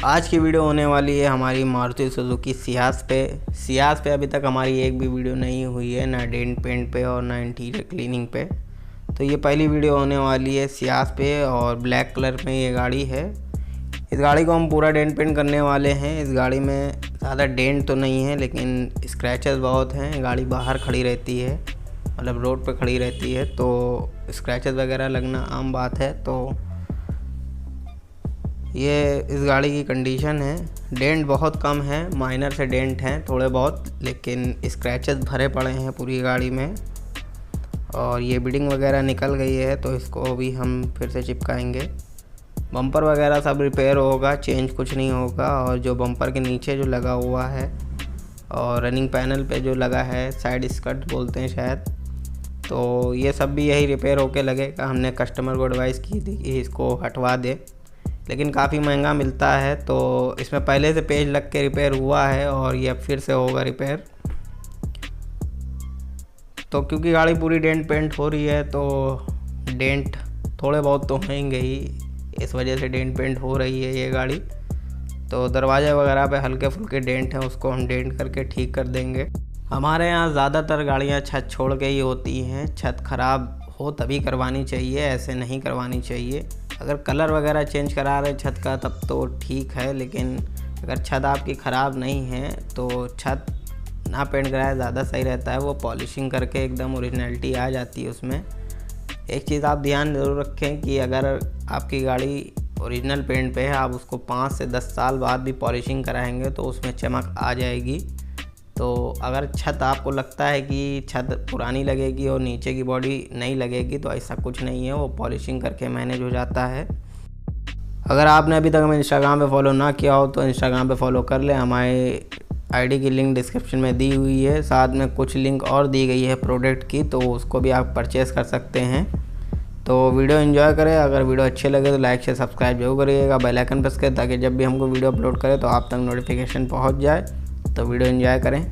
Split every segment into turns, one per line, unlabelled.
आज की वीडियो होने वाली है हमारी मारुति सुजुकी सियाज पे अभी तक हमारी एक भी वीडियो नहीं हुई है, ना डेंट पेंट पे और ना इंटीरियर क्लीनिंग पे। तो ये पहली वीडियो होने वाली है सियाज पे और ब्लैक कलर में ये गाड़ी है। इस गाड़ी को हम पूरा डेंट पेंट करने वाले हैं। इस गाड़ी में ज़्यादा डेंट तो नहीं है लेकिन स्क्रैचेस बहुत हैं। गाड़ी बाहर खड़ी रहती है, मतलब रोड पे खड़ी रहती है, तो स्क्रैचेस वगैरह लगना आम बात है। तो ये इस गाड़ी की कंडीशन है। डेंट बहुत कम है, माइनर से डेंट हैं थोड़े बहुत, लेकिन स्क्रैचेस भरे पड़े हैं पूरी गाड़ी में। और ये बिडिंग वगैरह निकल गई है तो इसको भी हम फिर से चिपकाएंगे। बम्पर वगैरह सब रिपेयर होगा, चेंज कुछ नहीं होगा। और जो बम्पर के नीचे जो लगा हुआ है और रनिंग पैनल पे जो लगा है, साइड स्कर्ट बोलते हैं शायद, तो ये सब भी यही रिपेयर होके लगेगा। हमने कस्टमर को एडवाइस की थी कि इसको हटवा दे, लेकिन काफ़ी महंगा मिलता है। तो इसमें पहले से पेज लग के रिपेयर हुआ है और ये अब फिर से होगा रिपेयर। तो क्योंकि गाड़ी पूरी डेंट पेंट हो रही है तो डेंट थोड़े बहुत तो होंगे ही, इस वजह से डेंट पेंट हो रही है ये गाड़ी। तो दरवाजे वगैरह पे हल्के फुल्के डेंट हैं, उसको हम डेंट करके ठीक कर देंगे। हमारे यहाँ ज़्यादातर गाड़ियाँ छत छोड़ के ही होती हैं। छत ख़राब हो तभी करवानी चाहिए, ऐसे नहीं करवानी चाहिए। अगर कलर वगैरह चेंज करा रहे छत का तब तो ठीक है, लेकिन अगर छत आपकी ख़राब नहीं है तो छत ना पेंट कराए ज़्यादा सही रहता है। वो पॉलिशिंग करके एकदम ओरिजिनलिटी आ जाती है उसमें। एक चीज़ आप ध्यान ज़रूर रखें कि अगर आपकी गाड़ी ओरिजिनल पेंट पे है, आप उसको 5 से 10 साल बाद भी पॉलिशिंग कराएंगे तो उसमें चमक आ जाएगी। तो अगर छत आपको लगता है कि छत पुरानी लगेगी और नीचे की बॉडी नहीं लगेगी, तो ऐसा कुछ नहीं है, वो पॉलिशिंग करके मैनेज हो जाता है। अगर आपने अभी तक हमें इंस्टाग्राम पे फॉलो ना किया हो तो इंस्टाग्राम पे फॉलो कर लें। हमारे आईडी की लिंक डिस्क्रिप्शन में दी हुई है, साथ में कुछ लिंक और दी गई है प्रोडक्ट की, तो उसको भी आप परचेज़ कर सकते हैं। तो वीडियो एंजॉय करें। अगर वीडियो अच्छे लगे तो लाइक से सब्सक्राइब जरूर करिएगा, बेल आइकन प्रेस करें ताकि जब भी हमको वीडियो अपलोड करें तो आप तक नोटिफिकेशन पहुंच जाए। तो वीडियो एंजॉय करें।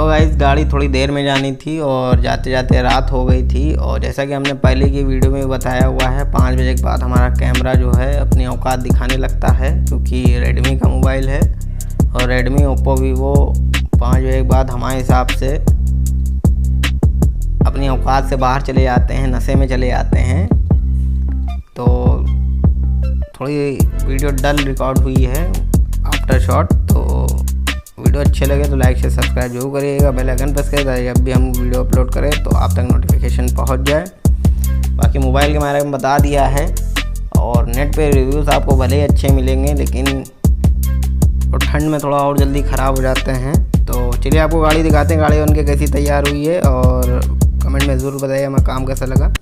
गाइस गाड़ी थोड़ी देर में जानी थी और जाते जाते रात हो गई थी। और जैसा कि हमने पहले की वीडियो में बताया हुआ है, 5 बजे के बाद हमारा कैमरा जो है अपनी औकात दिखाने लगता है, क्योंकि रेडमी का मोबाइल है और रेडमी, ओप्पो, वीवो 5 बजे के बाद हमारे हिसाब से अपनी औकात से बाहर चले जाते हैं, नशे में चले जाते हैं। तो थोड़ी वीडियो डल रिकॉर्ड हुई है आफ्टर शॉट। तो वीडियो अच्छे लगे तो लाइक शेयर सब्सक्राइब जरूर करिएगा, बेल आइकन प्रेस करिएगा जब भी हम वीडियो अपलोड करें तो आप तक नोटिफिकेशन पहुंच जाए। बाकी मोबाइल के बारे में बता दिया है और नेट पे रिव्यूज़ आपको भले ही अच्छे मिलेंगे, लेकिन और ठंड में थोड़ा और जल्दी ख़राब हो जाते हैं। तो चलिए आपको गाड़ी दिखाते हैं, गाड़ी उनके कैसी तैयार हुई है और कमेंट में ज़रूर बताइएगा हमें काम कैसा लगा।